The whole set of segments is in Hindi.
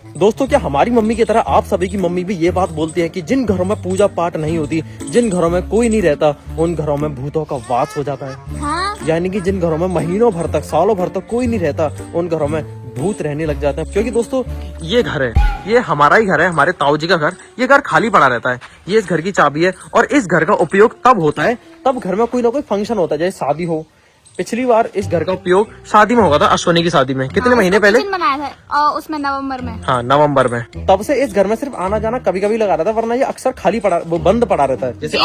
दोस्तों क्या हमारी मम्मी की तरह आप सभी की मम्मी भी ये बात बोलती है कि जिन घरों में पूजा पाठ नहीं होती, जिन घरों में कोई नहीं रहता, उन घरों में भूतों का वास हो जाता है। हाँ? यानी कि जिन घरों में महीनों भर तक, सालों भर तक कोई नहीं रहता, उन घरों में भूत रहने लग जाते हैं। क्योंकि दोस्तों ये घर है, ये हमारा ही घर है, हमारे ताऊ जी का घर। ये घर खाली पड़ा रहता है, ये इस घर की चाबी है। और इस घर का उपयोग तब होता है तब घर में कोई ना कोई फंक्शन होता है, जैसे शादी हो। पिछली बार इस घर का उपयोग शादी में होगा था, अश्वनी की शादी में। कितने महीने पहले मनाया था और उसमें नवंबर में। हाँ, नवंबर में। तब से इस घर में सिर्फ आना जाना कभी कभी लगा रहता है, वरना ये अक्सर खाली पड़ा, वो बंद पड़ा रहता है। जैसे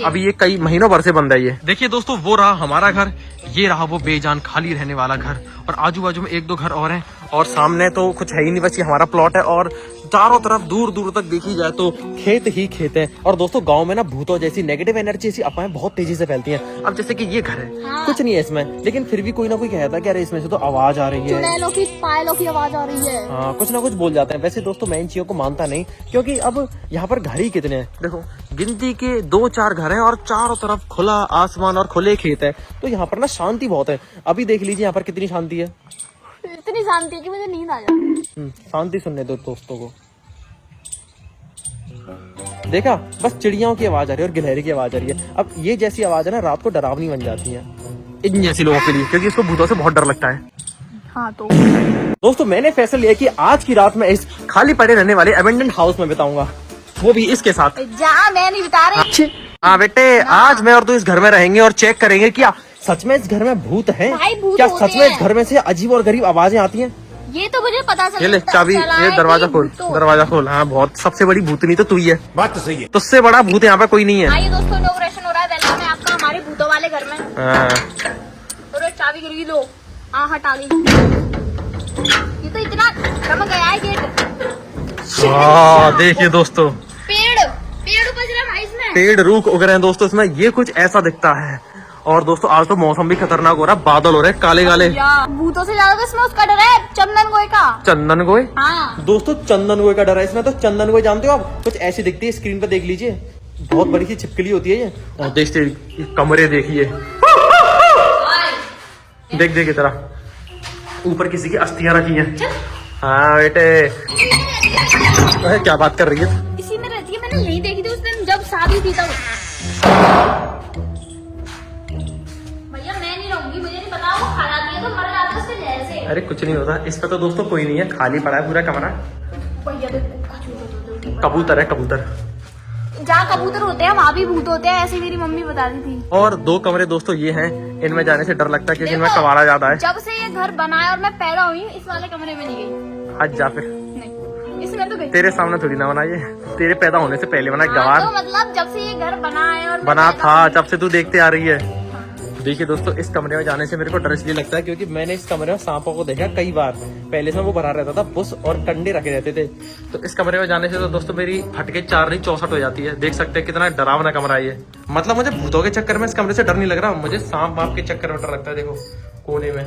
अभी ये कई महीनों भर से बंद है ये। देखिए दोस्तों, वो रहा हमारा घर, ये रहा वो बेजान खाली रहने वाला घर। और आजू बाजू में एक दो घर और हैं, और सामने तो कुछ है ही नहीं, बस ये हमारा प्लॉट है। और चारों तरफ दूर दूर तक देखी जाए तो खेत ही खेत है। और दोस्तों गांव में ना भूतों जैसी नेगेटिव एनर्जी ऐसी अफवाहें बहुत तेजी से फैलती हैं। अब जैसे कि ये घर है, हाँ। कुछ नहीं है इसमें, लेकिन फिर भी कोई ना कोई कहता है कि अरे इसमें से तो आवाज आ रही है, चुड़ैलों की पायलों की आवाज आ रही है। हाँ, कुछ ना कुछ बोल जाते हैं। वैसे दोस्तों मैं इन चीजों को मानता नहीं, क्योंकि अब यहाँ पर घर ही कितने हैं। देखो गिनती के 2-4 घर हैं और चारों तरफ खुला आसमान और खुले खेत है, तो यहाँ पर ना शांति बहुत है। अभी देख लीजिए यहाँ पर कितनी शांति है, इतनी शांति है कि मुझे नींद आ जाती। शांति सुनने दो दोस्तों को। देखा, बस चिड़ियाओं की आवाज आ रही है और गिलहरी की आवाज आ रही है। अब ये जैसी आवाज है ना रात को डरावनी बन जाती है इन जैसी लोगों के लिए, क्योंकि इसको भूतों से बहुत डर लगता है। हाँ तो दोस्तों मैंने फैसला लिया कि आज की रात में इस खाली पड़े रहने वाले एबेंडेंट हाउस में बिताऊंगा, वो भी इसके साथ। जा, मैं नहीं बता रही। हाँ बेटे, आज मैं और तू इस घर में रहेंगे और चेक करेंगे क्या सच में इस घर में भूत है, भाई भूत क्या होते सच में इस हैं। घर में से अजीब और गरीब आवाजें आती हैं। ये तो मुझे पता चला। ये ले चाबी, ये दरवाजा खोल, दरवाजा खोल। हाँ, बहुत सबसे बड़ी भूतनी तो तू ही है। बात तो सही है। तुझसे बड़ा भूत यहाँ पे कोई नहीं है। आइए दोस्तों, इनॉग्रेशन हो रहा है वेलकम है आपका हमारे भूतों वाले घर में। हाँ। और चाबी गिर गई, लो हटा गई। ये तो इतना चमक गया है गेट। हाँ, देखिए दोस्तों, पेड़ उपज रहा है भाई इसमें। पेड़ रूख उग रहे हैं दोस्तों इसमें। ये कुछ ऐसा दिखता है। और दोस्तों आज तो मौसम भी खतरनाक हो रहा है, बादल हो रहे हैं काले काले। भूतों से ज्यादा तो इसमें उसका डर है, चंदन गोए का। चंदन गोए? हाँ। दोस्तों चंदन गोए का डर है इसमें। तो चंदन गोए जानते हो आप, कुछ ऐसी दिखती है, स्क्रीन पे देख लीजिए, बहुत बड़ी सी छिपकली होती है ये। और देखते कमरे देखिए, देख देख इतना ऊपर किसी की अस्थियां रखी हैं। हाँ बेटे, क्या बात कर रही है? इसी में रहती है, मैंने यही देखी थी उस दिन जब शादी थी तब। भैया मैं नहीं रहूंगी, मुझे नहीं पता, वो खा जाती है तो मर जाता है उससे जहर से। अरे कुछ नहीं होता इस पे तो दोस्तों, कोई नहीं है, खाली पड़ा है पूरा कमरा। भैया देखो, कबूतर है, कबूतर। जहाँ कबूतर होते हैं वहाँ भी भूत होते हैं, ऐसे मेरी मम्मी बता रही थी। और 2 कमरे दोस्तों ये हैं, इनमें जाने से डर लगता है क्योंकि इनमें देखो, कबाड़ा ज्यादा है। जब से ये घर बना है और मैं पैदा हुई हूँ, इस वाले कमरे में नहीं गई। आज जा फिर, नहीं, इसमें तो गई। तेरे सामने थोड़ी ना बना, ये तेरे पैदा होने से पहले बना। गवार तो मतलब जब से ये घर बना है और मैं बना पैदा था, हुई- जब से तू देखते आ रही है। देखिए दोस्तों, इस कमरे में जाने से मेरे को डर इसलिए लगता है क्योंकि मैंने इस कमरे में सांपों को देखा कई बार। पहले से वो भरा रहता था, बुश और कंडे रखे रहते थे। तो इस कमरे में जाने से तो दोस्तों मेरी फटके 4 नहीं 64 हो जाती है। देख सकते हैं कितना डरावना कमरा है ये। मतलब मुझे भूतों के चक्कर में इस कमरे से डर नहीं लग रहा, मुझे सांप वाप के चक्कर में डर लगता है। देखो कोने में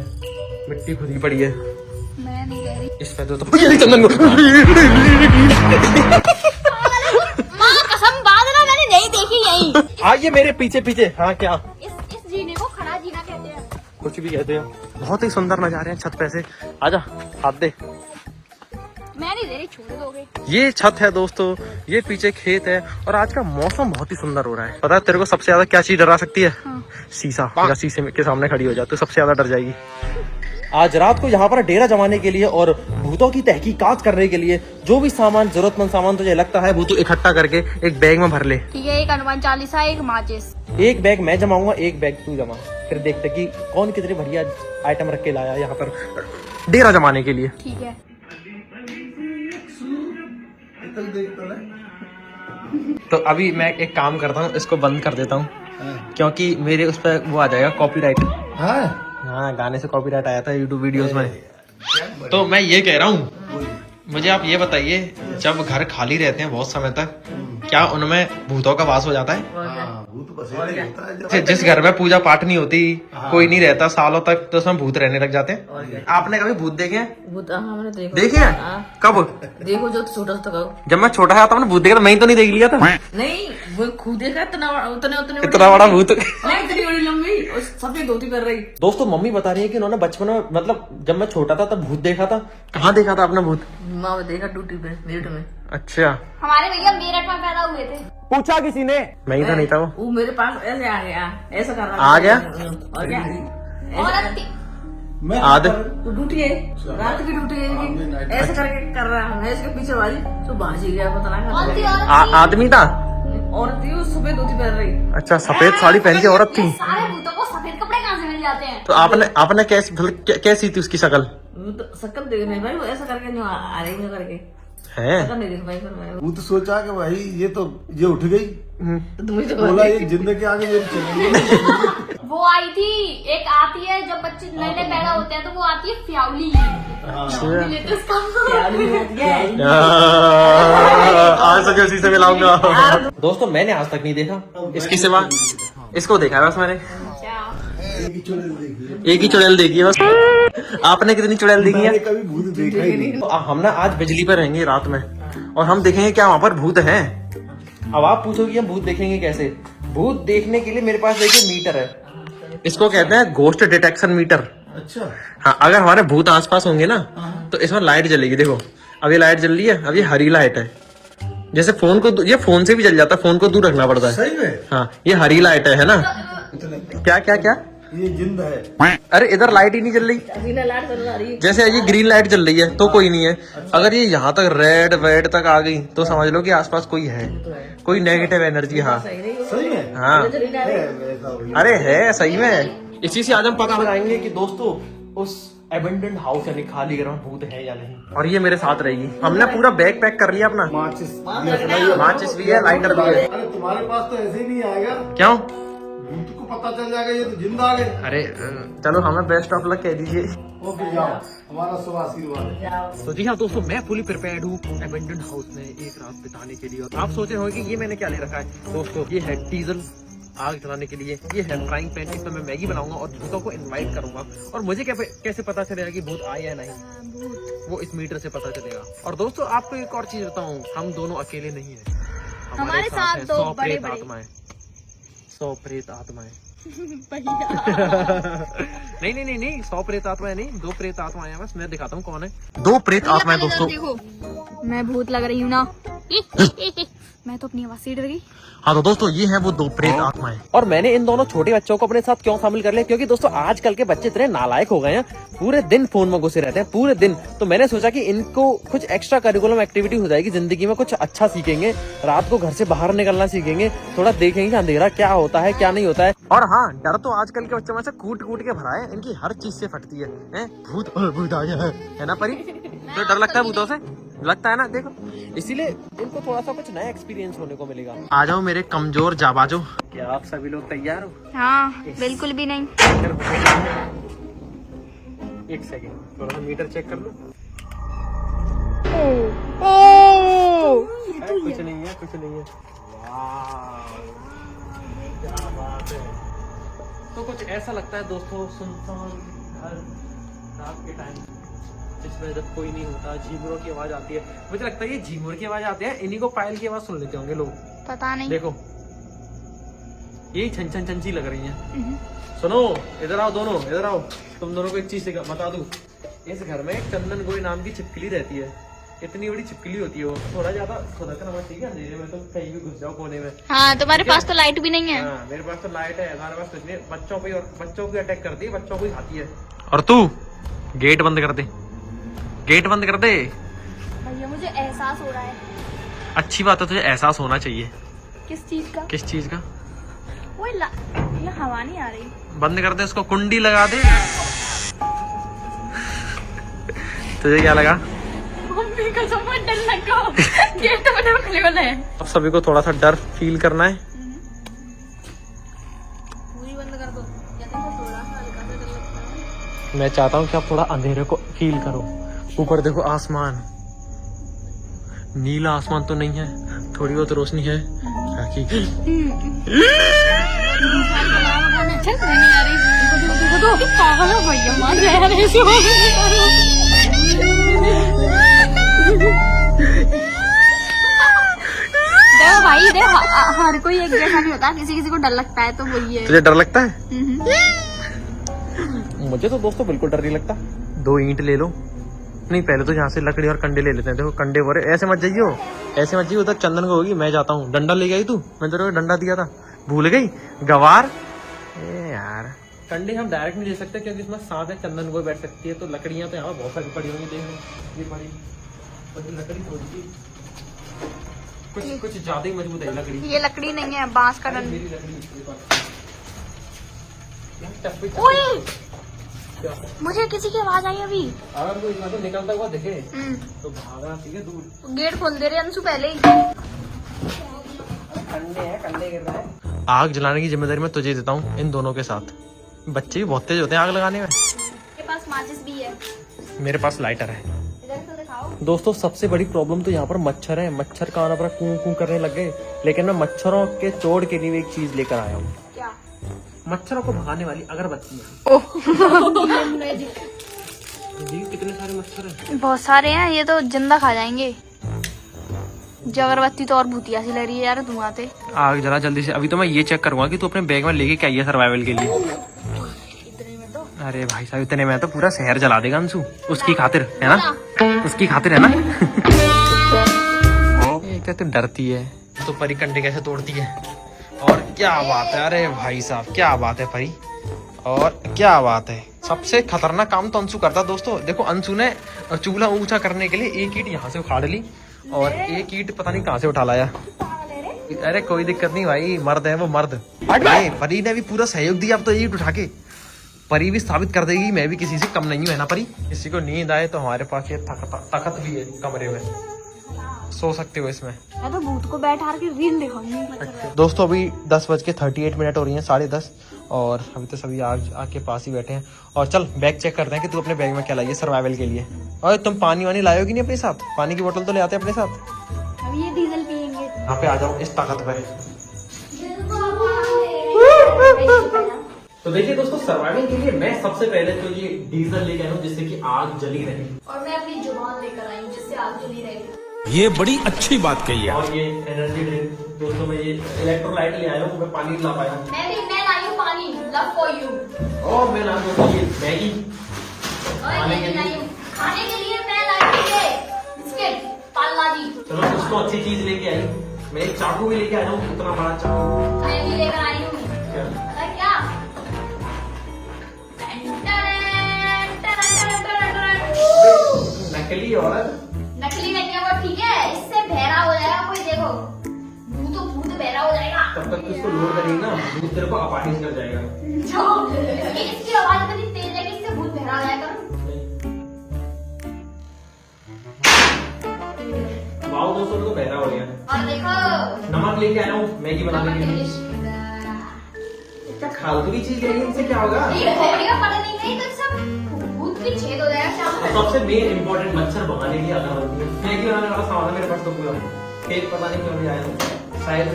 मिट्टी खुदी पड़ी है, मैं नहीं कह रही। इस पे तो चंदन को माँ कसम, बादल मैंने नहीं देखी यही। आइए मेरे पीछे पीछे। हाँ क्या, इस जीने को खड़ा जीना कहते हैं। कुछ भी कहते हो। बहुत ही सुंदर नजारे हैं छत पे से। आजा हाथ दे। मैं नहीं दे रही, छोड़ दोगे। ये छत है दोस्तों, ये पीछे खेत है और आज का मौसम बहुत ही सुंदर हो रहा है। पता है तेरे को सबसे ज्यादा क्या चीज डरा सकती है? हाँ। शीशा। अगर शीशे के सामने खड़ी हो जाए तो सबसे ज्यादा डर जाएगी। आज रात को यहाँ पर डेरा जमाने के लिए और भूतों की तहकीकात करने के लिए जो भी सामान, जरूरतमंद सामान तुझे लगता है वो तू इकट्ठा करके एक बैग में भर ले। ठीक है, एक हनुमान चालीसा, एक माचिस। एक बैग मैं जमाऊंगा, एक बैग तू जमा, फिर देखते कि कौन कितने बढ़िया आइटम रख के लाया यहाँ पर डेरा जमाने के लिए। ठीक है। तो अभी मैं एक काम करता हूँ, इसको बंद कर देता हूँ क्योंकि मेरे उस पर वो आ जाएगा कॉपीराइट। हाँ, गाने से कॉपीराइट आया था यूट्यूब वीडियोस में। तो मैं ये कह रहा हूँ, मुझे आप ये बताइए, जब घर खाली रहते हैं बहुत समय तक, क्या उनमें भूतों का वास हो जाता है? भूत बसेरा ही होता है जब जिस घर में पूजा पाठ नहीं होती, कोई नहीं रहता सालों तक, तो उसमें भूत रहने लग जाते हैं। आपने कभी भूत देखे हैं? भूत हमने देखो। देखे हैं? कब? देखो जो छोटा सा था। जब मैं छोटा था तब मैंने भूत देखा था, मैं ही तो नहीं देख लिया था। नहीं वो खुद देखा इतना उतने इतना बड़ा भूत। नहीं इतनी बड़ी लंबी और सफेद धोती कर रही। दोस्तों मम्मी बता रही है कि उन्होंने बचपन में, मतलब जब मैं छोटा था तब भूत देखा था। कहाँ देखा था आपने भूत? माँ देखा ड्यूटी पे मेरठ में। अच्छा, हमारे भैया मेरठ में पैदा हुए थे। पूछा किसी ने? मैं ही तो नहीं था वो मेरे पास ऐसे आ गया, ऐसा कर रहा आ गया? और क्या औरत थी। मैं आद तो ड्यूटी है, रात की ड्यूटी है, ऐसे करके कर रहा है। मैं इसके पीछे वाली तो भाग ही गया, पता कौन सी नहीं औरत थी? आदमी था? औरत थी वो सफेद धोती पहन रही। अच्छा, सफेद साड़ी पहन के औरत थी। ये सारे भूतों को सफेद कपड़े कहाँ से मिल जाते हैं? तो आपने कैसी थी उसकी शक्ल? वो तो शक्ल देख नहीं भाई, वो ऐसा करके जो आ रही है करके है? शक्ल नहीं देख भाई। फिर मैं भूत सोचा कि भाई ये उठ गई, तो मुझे तो बोला ये जिंदगी आगे ये चलेगी। वो आई थी, एक आती है जब बच्चे नए नए पैदा होते हैं तो वो आती है फ्यावली। लेटेस्ट आज तक उसी से मिलाऊंगा। दोस्तों मैंने आज तक नहीं देखा इसके सिवा, इसको देखा है बस मैंने। एक ही चुड़ैल देखी है। एक ही चुड़ैल देखी है बस। आपने कितनी चुड़ैल देखी मैंने है? कभी भूत देखा ही नहीं। तो हम ना आज बिजली पर रहेंगे रात में और हम देखेंगे क्या वहाँ पर भूत है। अब आप पूछोगे हम भूत देखेंगे कैसे? भूत देखने के लिए मेरे पास देखिए मीटर है, इसको कहते हैं गोस्ट डिटेक्शन मीटर। अच्छा, हाँ, अगर हमारे भूत आसपास होंगे ना तो इसमें लाइट जलेगी। देखो अब ये लाइट जल रही है, अब ये हरी लाइट है। जैसे फोन को, ये फोन से भी जल जाता है, फोन को दूर रखना पड़ता है। सही में हाँ, ये हरी लाइट है ना? क्या क्या क्या? ये जिंद है। अरे इधर लाइट ही नहीं जल रही। अभी लाइट कर रही है। जैसे ये ग्रीन लाइट जल रही है तो कोई नहीं है, अगर ये यहाँ तक रेड वेड तक आ गई तो समझ लो कि आसपास कोई है, कोई नेगेटिव एनर्जी। हाँ सही में हाँ, है, वैसा हो गया। अरे है सही में। इसी से आज हम पता लगाएंगे कि दोस्तों उस एबेंडेंट हाउस यानी खाली घर में भूत है या नहीं। और ये मेरे साथ रहेगी। हमने पूरा बैग पैक कर लिया अपना। माचिस भी है, लाइटर भी है। अरे तुम्हारे पास तो ऐसे ही नहीं आएगा, क्यों? भूत को पता चल जाएगा ये तो जिंदा आ गए। अरे चलो हमें बेस्ट ऑफ लक कह दीजिए। ओके जाओ, हमारा शुभ आशीर्वाद है। तो जी हाँ दोस्तों, मैं फुली प्रिपेयर्ड हूँ एबेंडेंट हाउस में एक रात बिताने के लिए। और आप सोच रहे होंगे कि ये मैंने क्या ले रखा है। दोस्तों ये है डीजल आग जलाने के लिए, ये है फ्राइंग पैन, इसमें मैं मैगी बनाऊंगा और भूतों को इनवाइट करूंगा। और मुझे कैसे पता चलेगा कि भूत आए या नहीं, वो इस मीटर से पता चलेगा। और दोस्तों आपको एक और चीज बताऊं, हम दोनों अकेले नहीं है, हमारे साथ हैं दो 100 बड़े प्रेत बड़े आत्माएं, 100 प्रेत आत्माएं। भैया नहीं नहीं नहीं नहीं, 100 प्रेत आत्माएं नहीं, 2 प्रेत आत्माएं हैं। बस मैं दिखाता हूँ कौन है। 2 प्रेत आत्माएं दोस्तों। देखो मैं भूत लग रही हूँ ना। मैं तो अपनी आवाज से डर गई। हाँ तो दोस्तों ये है वो 2 प्रेत आत्माएं। और मैंने इन दोनों छोटे बच्चों को अपने साथ क्यों शामिल कर लिया, क्योंकि दोस्तों आजकल के बच्चे इतने नालायक हो गए हैं, पूरे दिन फोन में घुसे रहते हैं पूरे दिन। तो मैंने सोचा कि इनको कुछ एक्स्ट्रा करिकुलम एक्टिविटी हो जाएगी, जिंदगी में कुछ अच्छा सीखेंगे, रात को घर से बाहर निकलना सीखेंगे, थोड़ा देखेंगे अंधेरा क्या होता है क्या नहीं होता है। और हाँ, डर तो आजकल के बच्चों में से कूट कूट के भरा है, इनकी हर चीज से फटती है। भूत भूत आ गया है ना परी? तो डर लगता है भूतों से, लगता है ना? देखो इसीलिए इनको थोड़ा सा कुछ नया एक्सपीरियंस होने को मिलेगा। आ जाओ मेरे कमजोर जाबाजो। क्या आप सभी लोग तैयार हो? हाँ बिल्कुल भी नहीं। एक सेकेंड, थोड़ा सा मीटर चेक कर लो। कुछ नहीं है, कुछ नहीं है। क्या बात है। तो कुछ ऐसा लगता है दोस्तों, सुनसान घर रात के टाइम जिसमें जब कोई नहीं होता, झींगुरों की आवाज आती है। मुझे लगता है ये झींगुर की आवाज आती है, इन्हीं को पायल की आवाज सुन लेते होंगे लोग। पता नहीं। देखो यही छन छन छन सी लग रही है। सुनो इधर आओ दोनों, इधर आओ। तुम दोनों को एक चीज बता दूं, इस घर में एक चंदन गोई नाम की छिपकली रहती है। इतनी बड़ी छिपकली होती है वो, थोड़ा ज्यादा खुदकना मत, ठीक है? अंधेरे में तो कहीं भी घुस जाओ कोने में। हाँ तुम्हारे पास तो लाइट भी नहीं है। हाँ मेरे पास तो लाइट है, हमारे पास कुछ नहीं। बच्चों पे, और बच्चों को अटैक करती है, बच्चों को ही खाती है। और तू गेट बंद कर दे, गेट बंद कर दे। भैया मुझे एहसास हो रहा है। अच्छी बात है, तुझे एहसास होना चाहिए। किस चीज का? किस चीज का? वो ये हवा नहीं आ रही। बंद कर दे उसको, कुंडी लगा दे। तुझे क्या लगा? मम्मी को समझ डर लगा। गेट तो बंद रखने वाला है। अब सभी को थोड़ा सा डर फील करना है। पूरी बंद कर दो, या तो थोड़ा सा हल्का सा डर लगता है। मैं चाहता हूँ कि आप थोड़ा अंधेरे को फील करो। ऊपर देखो आसमान, नीला आसमान तो नहीं है, थोड़ी बहुत रोशनी है, राखी चल मैं नहीं आ रही। देखो पागल हो भैया मार रहे हैं देखो भाई देखो हर कोई एक जैसा नहीं होता, किसी किसी को डर लगता है तो वही है। तुझे डर लगता है? मुझे तो दोस्तों बिल्कुल डर नहीं लगता। 2 ईंट ले लो, नहीं पहले तो यहाँ से लकड़ी और कंडे ले लेते हैं। देखो कंडे बोरे, ऐसे मत जाइयो, ऐसे मत जाइयो, उधर चंदन को होगी। मैं जाता हूँ। डंडा ले गई तू, मैं तेरे को डंडा दिया था, भूल गई गवार। ए यार कंडे हम डायरेक्ट नहीं ले सकते क्योंकि इसमें सांप है, चंदन को बैठ सकती है। तो लकड़ियाँ तो यहाँ बहुत सारी पड़ी होंगी। देख लो ये बड़ी लकड़ी थोड़ी कुछ ज्यादा ही मजबूत है लकड़ी। ये लकड़ी नहीं है, बांस का डंडा। मेरी लकड़ी मुझे किसी की आवाज आई अभी। अगर कोई यहाँ से निकलता हुआ दिखे तो भागा, ठीक है दूर। गेट खोल दे रहे अंशु पहले ही। कंडे गिर रहा है। आग जलाने की जिम्मेदारी मैं तुझे देता हूँ इन दोनों के साथ। बच्चे भी बहुत तेज होते हैं आग लगाने में। मेरे पास माचिस भी है, मेरे पास लाइटर है। इधर से दिखाओ। दोस्तों सबसे बड़ी प्रॉब्लम तो यहाँ पर मच्छर है। मच्छर कान पर कूं कूं करने लग गए, लेकिन मैं मच्छरों के तोड़ के लिए एक चीज लेकर आया हूँ। क्या? मच्छरों को भगाने वाली अगरबत्ती। जी कितने सारे मच्छर हैं। बहुत सारे हैं, ये तो जिंदा खा जाएंगे। जो अगरबत्ती तो और भूतिया सी लग रही है यार धुआं से। आग जला जल्दी से। अभी तो मैं ये चेक करूंगा कि तू अपने बैग में लेके क्या आई है सर्वाइवल के लिए। इतने में तो अरे भाई साहब इतने में तो पूरा शहर जला देगा अंशु, उसकी खातिर है ना, उसकी खातिर है ना। क्या तू डरती है तो परी कंडे कैसे तोड़ती है। और क्या बात है, अरे भाई साहब क्या बात है परी, और क्या बात है। सबसे खतरनाक काम तो अंशु करता दोस्तों। देखो अंशु ने चूल्हा ऊंचा करने के लिए एक ईंट यहाँ से उखाड़ ली और एक ईंट पता नहीं कहाँ से उठा लाया। अरे कोई दिक्कत नहीं भाई, मर्द है वो मर्द। भाई परी ने भी पूरा सहयोग दिया। अब तो ईंट उठा के परी भी साबित कर देगी मैं भी किसी से कम नहीं हूँ, है ना परी। किसी को नींद आए तो हमारे पास ये तखत भी है कमरे में, सो सकते हो इसमें। मैं तो भूत को बैठा के रील दिखाऊंगी। दोस्तों अभी 10:38 हो रही है, 10:30, और अभी तो सभी आग के पास ही बैठे हैं। और चल बैग चेक करते हैं कि तू अपने बैग में क्या लाई है सर्वाइवल के लिए। और तुम पानी वानी लायोगी नहीं अपने साथ? पानी की बोतल तो ले आते हैं अपने साथ। अब ये डीजल पियेंगे। यहाँ पे आ जाओ इस ताकत पे। तो देखिए दोस्तों सर्वाइवल के लिए मैं सबसे पहले तो ये डीजल लेके आया हूँ जिससे कि आग जली रहे, और मैं अपनी जुबान लेकर आई हूँ जिससे आग जली रहेगी। ये बड़ी अच्छी बात कही है। और ये एनर्जी ड्रिंक दोस्तों, मैं ये इलेक्ट्रोलाइट ले आया हूँ, मैं पानी ला पाया हूँ। मैं लाई हूँ पानी, लव फॉर यू। और मैं ला दूँ ये मैगी खाने के लिए मैं लाई हूँ ये बिस्किट पालवाजी। चलो कुछ तो अच्छी चीज लेके आई। मैं एक चाकू भी लेके आया हूँ, इतना बड़ा चाकू। मैं भी लेकर आई हूँ। पता है क्या? नकली औरत। नकली नहीं है वो, ठीक है, इससे बहरा हो जाएगा कोई। देखो भूत बहरा हो जाएगा। तब तक इसको लोड करेंगे ना, भूत तेरे को अपाहिज कर जाएगा। इसकी आवाज इतनी तेज है कि इससे भूत बहरा हो जाएगा। वाओ दोस्तों तो बहरा हो गया। और देखो नमक लेके आया हूँ मैगी बनाने के लिए। क्या फालतू की चीज लेंगे, इनसे क्या होगा? ये खोपड़ी का पता नहीं तो सब भूत की छेद हो जाएगा शाम को। सबसे मेन इम्पोर्टेंट मच्छर भगाने की अगरबत्ती है। मैगी बनाने वाला सामान है मेरे पास तो पूरा। केक पता नहीं क्यों नहीं आया, शायद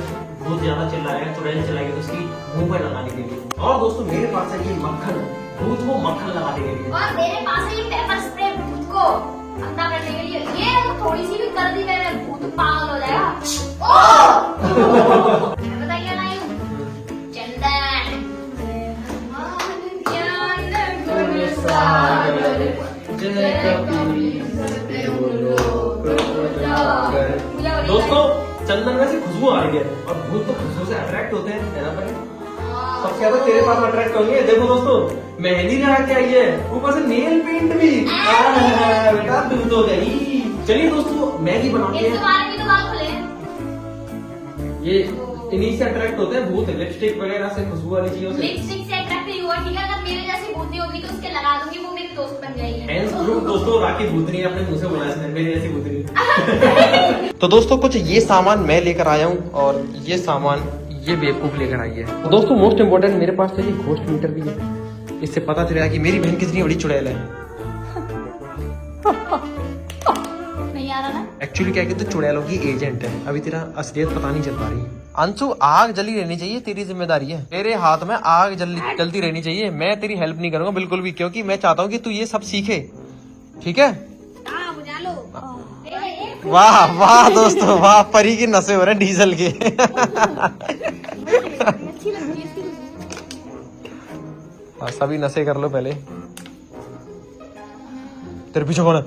भूत ज्यादा चिल्लाएगा, चुड़ैल चलाएगी तो उसकी मुंह पर लगाने के लिए। और दोस्तों मेरे पास है ये मक्खन, भूत को मक्खन लगाने के लिए। और मेरे पास है ये पेपर स्प्रे भूत को अंधा करने के लिए। ये थोड़ी सी भी कर दी मैंने, भूत पागल हो जाएगा। बताइए ना चंदन दोस्तों चंदन में से खुशबू आ रही है और भूत तो खुशबू से अट्रैक्ट होते हैं, है ना भाई? सबसे ज्यादा तेरे पास अट्रैक्ट होंगे। देखो दोस्तों मेहंदी लगा के आई है, ऊपर से नेल पेंट भी। बेटा दूध हो गई। चलिए दोस्तों मैगी बनाते हैं। तुम्हारे भी तो बाल खुले हैं। ये इन्हीं से अट्रैक्ट होते हैं भूत, लिपस्टिक वगैरह से, खुशबू वाली चीजों से। लिपस्टिक से अट्रैक्ट नहीं हुआ, ठीक है? अगर मेरे जैसी भूतनी होगी तो उसके लगा दूंगी, वो मेरी दोस्त बन जाएगी। दोस्तों राखी भूतनी अपने मुंह से बोला इसने, मेरी ऐसी भूतनी। तो दोस्तों कुछ ये सामान मैं लेकर आया हूँ और ये सामान ये बेवकूफ लेकर आई है। दोस्तों मोस्ट इम्पोर्टेंट मेरे पास तो ये घोस्ट मीटर भी है, इससे पता चलेगा कि मेरी बहन कितनी बड़ी चुड़ैल है। नहीं आ रहा ना। एक्चुअली क्या कहते चुड़ैलों की एजेंट है, अभी तेरा असलियत पता नहीं चल पा रही। अंशु आग जली रहनी चाहिए, तेरी जिम्मेदारी है, तेरे हाथ में आग जलती रहनी चाहिए। मैं तेरी हेल्प नहीं करूंगा बिल्कुल भी, क्योंकि मैं चाहता हूँ कि तू ये सब सीखे, ठीक है? हाँ बुझा लो। वाह वाह दोस्तों वाह, परी की नशे हो रहे हैं डीजल के। अच्छी लगती है इसकी। हाँ, सभी नशे कर लो पहले। तेरे पीछे कौन है?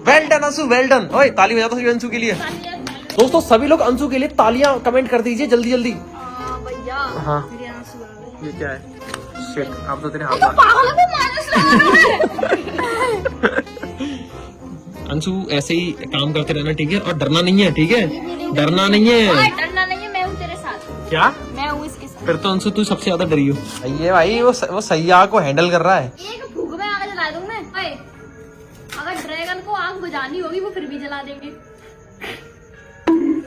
Well done Anshu, well done. ओए ताली बजा दो अंशु के लिए। दोस्तों सभी लोग अंशु के लिए तालियां कमेंट कर दीजिए जल्दी जल्दी। भैया हाँ मेरे आंसू आ गए। ये क्या है? शिट, अब तो तेरे हाथ पागल है, माइनस लगा रहा है। अंशु ऐसे ही काम करते रहना, ठीक है? और डरना नहीं है, ठीक है? डरना नहीं है। डरना नहीं है, मैं हूँ तेरे साथ। क्या? मैं हूँ इसके साथ। फिर तो अंशु तू सबसे ज्यादा डरी हो। ये भाई वो सही आग को हैंडल कर रहा है। एक फूक में आग जला दूँ मैं। ओए, अगर ड्रैगन को आग बुझानी होगी वो फिर भी जला देंगे।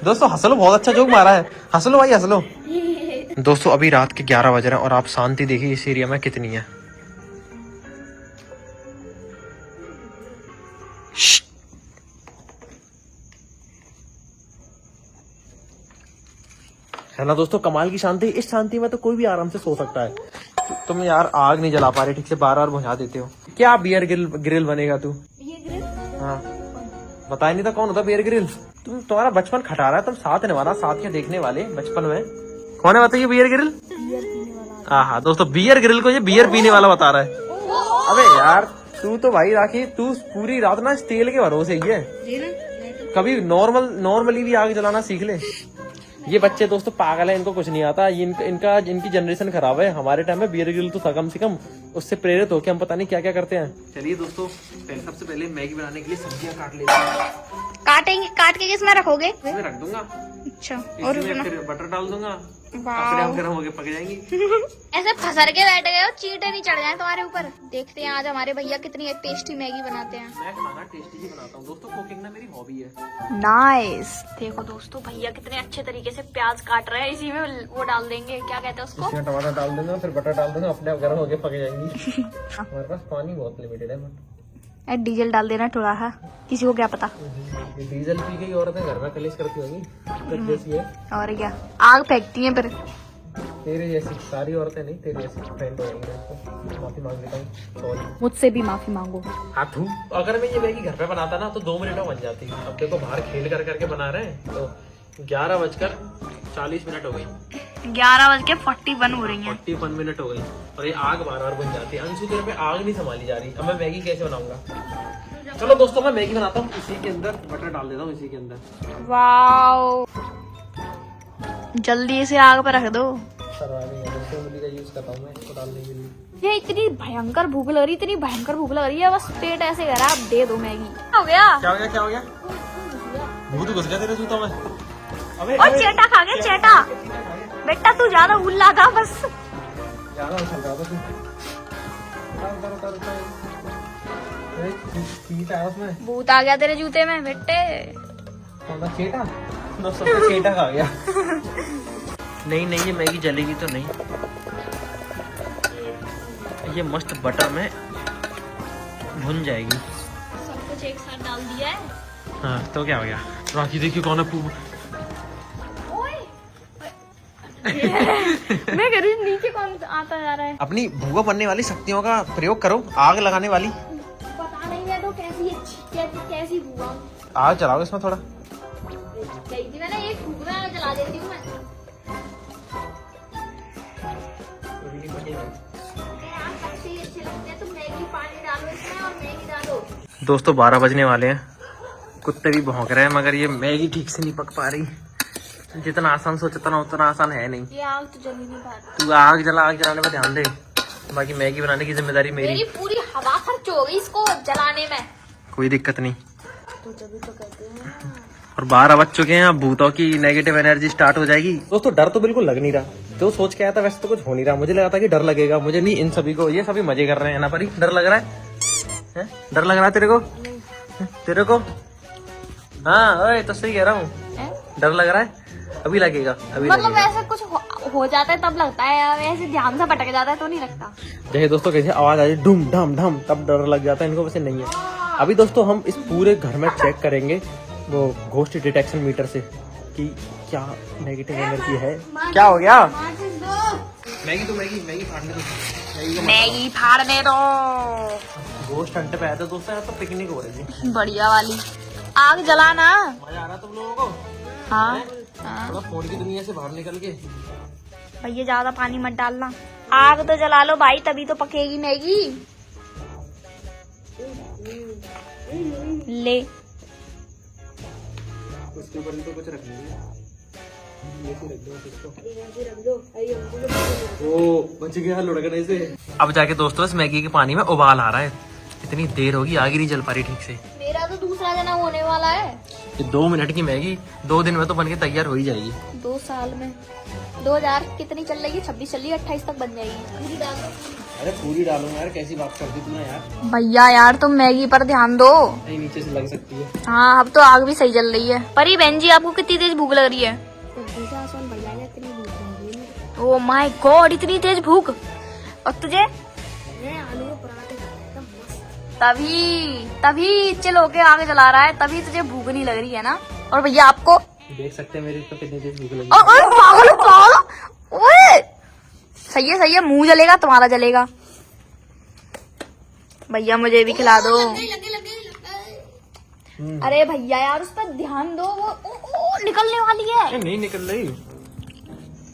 दोस्तों हंसलो, बहुत अच्छा जोक मारा है, हंसलो भाई हंसलो। दोस्तों अभी रात के 11 बज रहे हैं और आप शांति देखिए इस एरिया में कितनी है। है ना दोस्तों, कमाल की शांति। इस शांति में तो कोई भी आराम से सो सकता है। तुम यार आग नहीं जला पा रहे ठीक से, बार बार बुझा देते हो। क्या बियर ग्रिल बनेगा तू? हाँ बताया नहीं था कौन होता बियर ग्रिल? तुम्हारा बचपन खटा रहा है, तुम साथ निभाना, साथ क्या देखने वाले बचपन में। कौन है बताइए बियर ग्रिल? हाँ दोस्तों बियर ग्रिल को ये बियर पीने वाला बता रहा है। अबे यार तू तो भाई राखी, तू पूरी रात ना स्टील के भरोसे ही है। कभी नॉर्मली भी आग जलाना सीख ले। ये बच्चे दोस्तों पागल है, इनको कुछ नहीं आता। इनकी जनरेशन खराब है। हमारे टाइम में बियर ग्रिल तो कम से कम उससे प्रेरित होकर हम पता नहीं क्या क्या करते हैं। चलिए दोस्तों सबसे पहले मैगी बनाने के लिए सब्जियां काट लेते हैं। काट के किसमें रखोगे? इसमें रख दूंगा। अच्छा, और फिर बटर डाल दूंगा, अपने आप गर्म होके पक जाएंगी। ऐसे फंसर के बैठ गए हो, चींटे नहीं चढ़ जाए तुम्हारे ऊपर। देखते हैं आज हमारे भैया कितनी टेस्टी मैगी बनाते हैं। मैं खाना टेस्टी ही बनाता हूँ दोस्तों, कुकिंग ना मेरी हॉबी है। नाइस। देखो दोस्तों भैया कितने अच्छे तरीके से प्याज काट रहे हैं, इसी में वो डाल देंगे, क्या कहते हैं उसको? इसमें टमाटर डाल दूंगा, फिर बटर डाल दूंगा, अपने आप गर्म होके पक जाएंगी। हमारे पास पानी बहुत लिमिटेड है। डीजल डाल देना थोड़ा, है किसी को क्या पता। डीजल पी के औरतें घर में कलेश करती होंगी जैसी है, और क्या आग फेंकती हैं। फिर तेरे जैसी सारी औरतें नहीं, तेरे जैसी फ्रेंड हो जाएंगी। माफी मांग लेता हूँ, सॉरी। मुझसे भी माफी मांगो। हाथू अगर मैं ये मैगी घर पे बनाता ना तो 2 मिनट में बन जाती। अब देखो बाहर खेल करके बना रहे हैं, तो 11:40 हो गई। 11:41 हो रही है। 41 मिनट हो गई और ये आग बार बन जाती है। अंशु तेरे पे आग नहीं संभाली जा रही। अब मैं मैगी कैसे बनाऊंगा? चलो दोस्तों मैं मैगी बनाता हूँ, इसी के अंदर बटर डाल देता हूँ, इसी के अंदर। वाओ, जल्दी इसे आग पर रख दो। का यूज करता हूँ मैं इसको डालने के लिए। ये इतनी भयंकर भूख लग रही है, बस पेट ऐसे कह रहा है, आप दे दो मैगी। हो गया? क्या हो गया? भूत घुस गया तेरे जूतों में। अबे और चेटा खा गया, चेटा। बेटा तू ज्यादा उल्ला था, बस ज्यादा उछल रहा था तू। उसमें भूत आ गया तेरे जूते में बेटे। चेटा चेटा खा गया। नहीं ये मैगी जलेगी तो नहीं। ये मस्त बटर में भुन जाएगी। सब कुछ एक साथ डाल दिया है। हाँ तो क्या हो गया? राखी देखिए कौन है। मैं कह रही हूँ नीचे कौन आता जा रहा है। अपनी भूखा बनने वाली शक्तियों का प्रयोग करो, आग लगाने वाली। पता नहीं है तो कैसी भूआ। आग जलाओ इसमें थोड़ा। मैंने एक फूक में जला देती हूँ मैं। अच्छे लगते हैं तो मैगी पानी डालो इसमें और मैगी डालो। दोस्तों 12 बजने वाले हैं, कुत्ते भी भौंक रहे हैं, मगर ये मैगी ठीक से नहीं पक पा रही। जितना आसान सोचता ना उतना आसान है नहीं। ये आग तो जल ही नहीं पा रही। तू आग जलाने पर ध्यान दे, बाकी मैगी बनाने की जिम्मेदारी मेरी पूरी हवा खर्च हो गई इसको जलाने में। कोई दिक्कत नहीं। तो जब तो कहते हैं। और 12 बज चुके हैं, अब भूतों की नेगेटिव एनर्जी स्टार्ट हो जाएगी। दोस्तों डर तो बिल्कुल लग नहीं रहा, जो सोच के आया था वैसे तो कुछ हो नहीं रहा। मुझे लगा था कि डर लगेगा, मुझे नहीं। इन सभी को, ये सभी मजे कर रहे हैं ना। पर डर लग रहा है? डर लग रहा है तेरे को? हाँ ओए तो सही कह रहा हूँ, डर लग रहा है। अभी लगेगा, अभी मतलब ऐसा कुछ हो जाता है तब लगता है, ऐसे ध्यान से भटक जाता है तो नहीं लगता। जैसे दोस्तों कैसे आवाज आ जाए डूम ढम ढम, तब डर लग जाता है इनको, वैसे नहीं है। अभी दोस्तों हम इस पूरे घर में चेक करेंगे वो घोस्ट डिटेक्शन मीटर से कि क्या नेगेटिव एनर्जी है। क्या हो गया? मैगी फाड़ने दो। मैगी फाड़ने दो। घोस्ट हंट पे आया था दोस्तों, यहाँ तो पिकनिक हो रही थी बढ़िया वाली। आग जलाना। मजा आ रहा तुम लोगों को? हाँ थोड़ा फोन की दुनिया से बाहर निकल के। भैया ज्यादा पानी मत डालना। आग तो जला लो भाई, तभी तो पकेगी मैगी। ले उसके ऊपर भी तो कुछ रख ओ बच गया लुढ़कने से। अब जाके दोस्तों इस मैगी के पानी में उबाल आ रहा है। इतनी देर होगी, आग ही नहीं जल पा रही ठीक से। मेरा तो दूसरा जना होने वाला है। ये 2 मिनट की मैगी 2 दिन में तो बन के तैयार हो ही जाएगी। 2 साल में 2000 कितनी चल रही है? 26 चल रही है, 28 तक बन जाएगी। अरे पूरी डालूंगा यार, कैसी बात कर दी तूने यार। भैया यार तुम मैगी पर ध्यान दो। नहीं नीचे से लग सकती है। हाँ अब तो आग भी सही जल रही है। परी बहन जी आपको कितनी तेज भूख लग रही है? ओ माय गॉड इतनी तेज भूख। और तुझे? तभी चिल होके आगे जला रहा है, तभी तुझे भूख नहीं लग रही है ना। और भैया आपको देख सकते हैं मेरी तो कितनी तेज भूख लगी। ओए पागल ओए सही है मुंह जलेगा, तुम्हारा जलेगा। भैया मुझे भी खिला दो। अरे भैया यार उस पर ध्यान दो, वो निकलने वाली है। नहीं निकल रही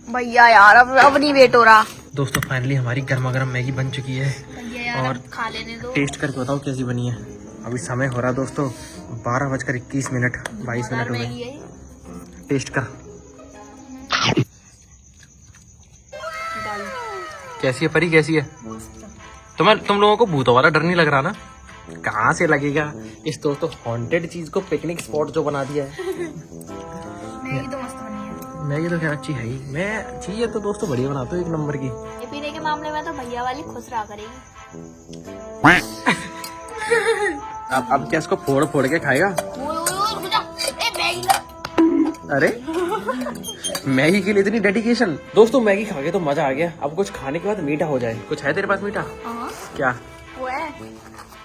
भैया यार अब नहीं वेट हो रहा। दोस्तों फाइनली हमारी गर्मा गर्म मैगी बन चुकी है और खा लेने दो। टेस्ट करके बताओ कैसी बनी है। अभी समय हो रहा दोस्तों 12:21 22 मिनट हो गए। टेस्ट कर कैसी है परी, कैसी है? तुम लोगों को भूतों वाला डर नहीं लग रहा ना? कहाँ से लगेगा? इस दोस्तों हॉन्टेड चीज को पिकनिक स्पॉट जो बना दिया है। मैगी तो मस्त बनी है। मैगी तो क्या अच्छी है ही। मैं चीजें तो दोस्तों बढ़िया बनाता हूँ, 1 नंबर की। ये पीने के मामले में तो भैया वाली खुश रहा करेगी। अब क्या इसको फोड़ के खाएगा? अरे मैगी के लिए इतनी डेडिकेशन। दोस्तों मैगी खा के तो मजा आ गया, अब कुछ खाने के बाद मीठा हो जाए। कुछ है तेरे पास मीठा? क्या? वो है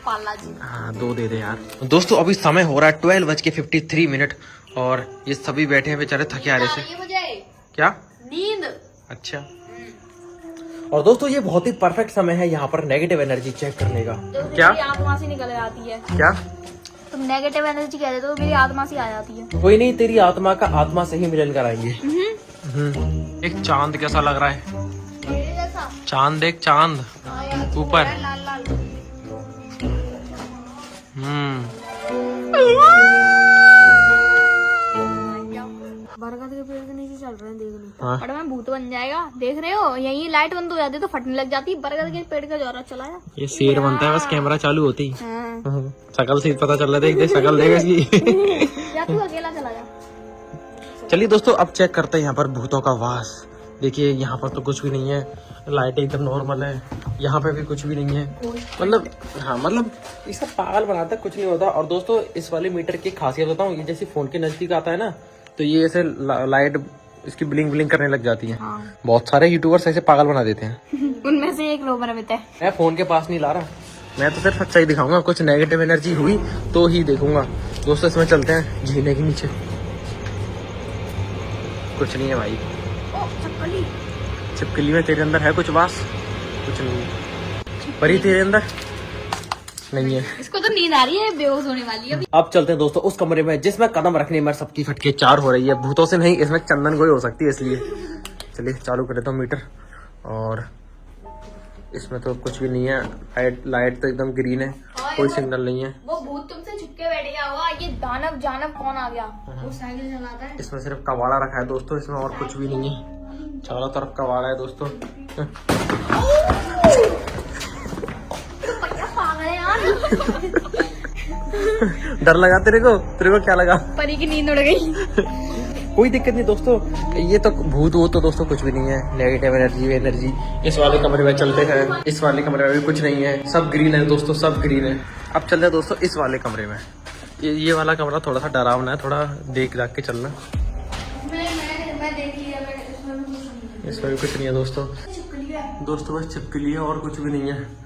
पाला जी। हाँ 2 दे दे यार। दोस्तों अभी समय हो रहा है 12:53 और ये सभी बैठे हैं बेचारे थके आ रहे से। मुझे क्या? नींद। अच्छा। और दोस्तों ये बहुत ही परफेक्ट समय है यहाँ पर नेगेटिव एनर्जी चेक करने का। क्या? आत्मा से निकल आती है। क्या? तुम नेगेटिव एनर्जी कहते हो, मेरी आत्मा से आ जाती है। कोई नहीं, तेरी आत्मा का आत्मा से ही मिलन कराएंगे। एक चांद कैसा लग रहा है? चांद देख, चांद ऊपर। बरगद के पेड़ के नीचे चल रहे हैं, देख लो। हाँ। बड़ा में भूत बन जाएगा, देख रहे हो? यही लाइट बंद हो जाती है तो फटने लग जाती है। बरगद के पेड़ का जोरा चलाया। ये शेर बनता है बस कैमरा चालू होती। हाँ। शकल से पता चल रहा था, शकल देगा इसकी। या तू अकेला चला जा। चलिए दोस्तों अब चेक करते हैं यहाँ पर भूतों का वास। देखिए यहाँ पर तो कुछ भी नहीं है, लाइट एकदम नॉर्मल है, यहाँ पे भी कुछ भी नहीं है। मतलब हाँ मतलब ये सब पागल बनाता है, कुछ नहीं होता। और दोस्तों इस वाले मीटर की खासियत बताऊँ, ये जैसे फोन के नजदीक आता है ना तो ये ऐसे लाइट इसकी ब्लिंक करने लग जाती है। हाँ। बहुत सारे यूट्यूबर्स ऐसे पागल बना देते हैं। उनमें से एक लोग है। मैं फोन के पास नहीं ला रहा, मैं तो सिर्फ सच्चाई दिखाऊंगा। कुछ नेगेटिव एनर्जी हुई तो ही देखूंगा। दोस्तों इसमें चलते हैं झीले के नीचे। कुछ नहीं है भाई। छिपकली में तेरे अंदर है कुछ वास? कुछ नहीं है। परी तेरे अंदर नहीं है। इसको तो नींद आ रही है, बेहोश होने वाली है। अब चलते हैं दोस्तों उस कमरे में जिसमें कदम रखने में सबकी फटके 4 हो रही है। भूतों से नहीं, इसमें चंदन गोई हो सकती है, इसलिए चलिए चालू कर देता हूँ मीटर। और इसमें तो कुछ भी नहीं है, लाइट तो एकदम ग्रीन है, कोई सिग्नल नहीं है। वो भूत तुमसे छुपके बैठ गया होगा। ये दानव जानव कौन आ गया? वो साइकिल चलाता है। इसमें सिर्फ कबाड़ा रखा है दोस्तों, इसमें और कुछ भी नहीं है। चारों तरफ कबाड़ा है दोस्तों। पागल है यार। डर लगा तेरे को क्या लगा? परी की नींद उड़ गई। कोई दिक्कत नहीं दोस्तों, ये तो भूत वो तो दोस्तों कुछ भी नहीं है। Negative energy. इस वाले कमरे में चलते हैं। इस वाले कमरे में भी कुछ नहीं है, सब ग्रीन है दोस्तों, सब ग्रीन है। अब चलते हैं दोस्तों इस वाले कमरे में। ये वाला कमरा थोड़ा सा डरावना है, थोड़ा देख दाख के चलना। इसमें भी कुछ नहीं है दोस्तों बस छिपकली है और कुछ भी नहीं है।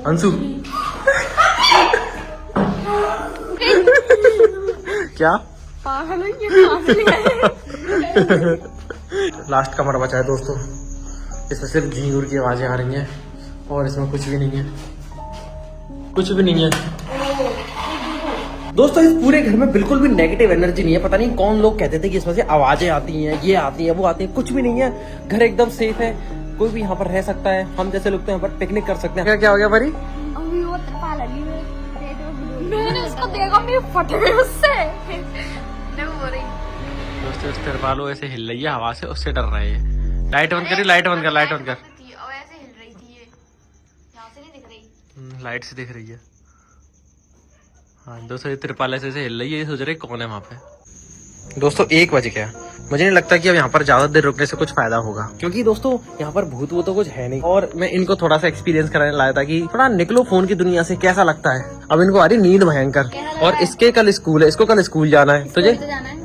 अंशु क्या पागल है ये, पागल है। लास्ट कमरा बचा है दोस्तों, इसमें सिर्फ झींगुर की आवाजें आ रही हैं और इसमें कुछ भी नहीं है, कुछ भी नहीं है। दोस्तों इस पूरे घर में बिल्कुल भी नेगेटिव एनर्जी नहीं है। पता नहीं कौन लोग कहते थे कि इसमें से आवाजें आती हैं, ये आती हैं, वो आती हैं, कुछ भी नहीं है। घर एकदम सेफ है, कोई भी यहाँ पर रह सकता है। हम जैसे लोग तो यहाँ पर पिकनिक कर सकते हैं। क्या हो गया परी? अभी वो त्रिपाल अली मैंने उसको देखा, मैं फट गई उससे। दोस्तों इस तिरपाल ऐसे हिल रही है हवा से, उससे डर रहे हैं। लाइट बंद करी, लाइट बंद कर, लाइट बंद कर। ऐसे हिल रही थी ये, यहाँ से नहीं दिख रही। लाइट से दिख रही है। हाँ दोस्तों ये तिरपाल ऐसे हिल रही है, ये सोच रहे कौन है वहाँ पे। दोस्तों 1 बज गया, मुझे नहीं लगता कि अब यहाँ पर ज्यादा देर रुकने से कुछ फायदा होगा, क्योंकि दोस्तों यहाँ पर भूत वो तो कुछ है नहीं। और मैं इनको थोड़ा सा एक्सपीरियंस कराने लाया था कि थोड़ा निकलो फोन की दुनिया से, कैसा लगता है। अब इनको आ रही नींद भयंकर, और इसके कल स्कूल है, इसको कल स्कूल जाना है। तुझे जाना है।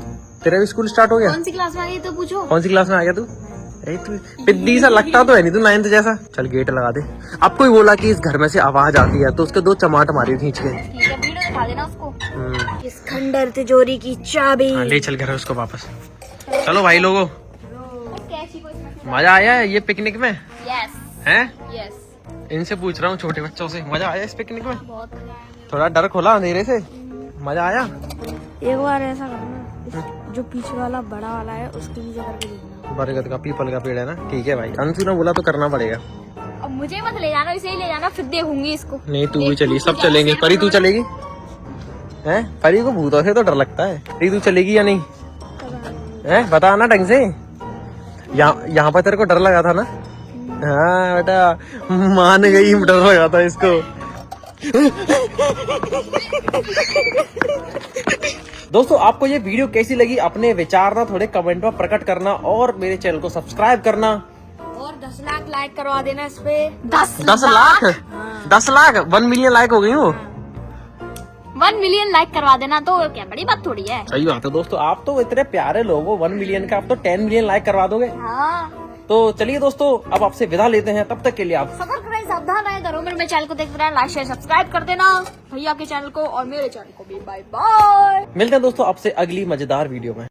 तेरा भी स्कूल स्टार्ट हो गया? कौन सी क्लास में आ गई तो पूछो। कौन सी क्लास में आ गया तू? तू पिद्दी सा लगता तो है नहीं तू 9th जैसा। चल गेट लगा दे। अब कोई बोला कि इस घर में से आवाज आती है तो उसके 2 चमाट मारी खींच के। ठीक है, वीडियो दिखा देना उसको। इस खंडर तिजोरी की चाबी। हाँ, ले चल घर उसको वापस। चलो भाई लोगों, कैची को इसमें। मजा आया है ये पिकनिक में? यस हैं? यस, इनसे पूछ रहा हूँ, छोटे बच्चों से, मजा आया इस पिकनिक में? बहुत मजा आया। थोड़ा डर खोला अंधेरे से, मजा आया? एक बार ऐसा करना, जो पीछे वाला बड़ा वाला है उसके नीचे करके देखना। बरगद का, पीपल का पेड़ है ना? ठीक है भाई, अंशु ने बोला तो करना पड़ेगा। अब मुझे मत ले जाना, इसे ही ले जाना, फिर देखूंगी इसको। नहीं तू भी चली, सब चलेंगे। परी तू चलेगी? हैं? परी को भूतों से तो डर लगता है। परी तू चलेगी या नहीं? हैं? बता ना ढंग से। यहाँ पर तेरे को डर लगा था ना? हाँ बेटा मान गई, डर लगा था इसको। दोस्तों आपको ये वीडियो कैसी लगी, अपने विचार ना थोड़े कमेंट में प्रकट करना, और मेरे चैनल को सब्सक्राइब करना, और 10 लाख लाइक करवा देना इस पे। 10 लाख 10 लाख 1 मिलियन लाइक हो गई हो। 1 मिलियन लाइक करवा देना, तो क्या बड़ी बात थोड़ी है। सही बात है दोस्तों, आप तो इतने प्यारे लोग हो, 1 मिलियन का आप तो 10 मिलियन लाइक करवा दोगे। हाँ, तो चलिए दोस्तों अब आपसे विदा लेते हैं, तब तक के लिए आप सतर्क रहें, सावधान रहें, घरों में मेरे चैनल को देखते रहें, लाइक शेयर सब्सक्राइब कर देना भैया के चैनल को और मेरे चैनल को भी। Bye bye. मिलते हैं दोस्तों आपसे अगली मजेदार वीडियो में।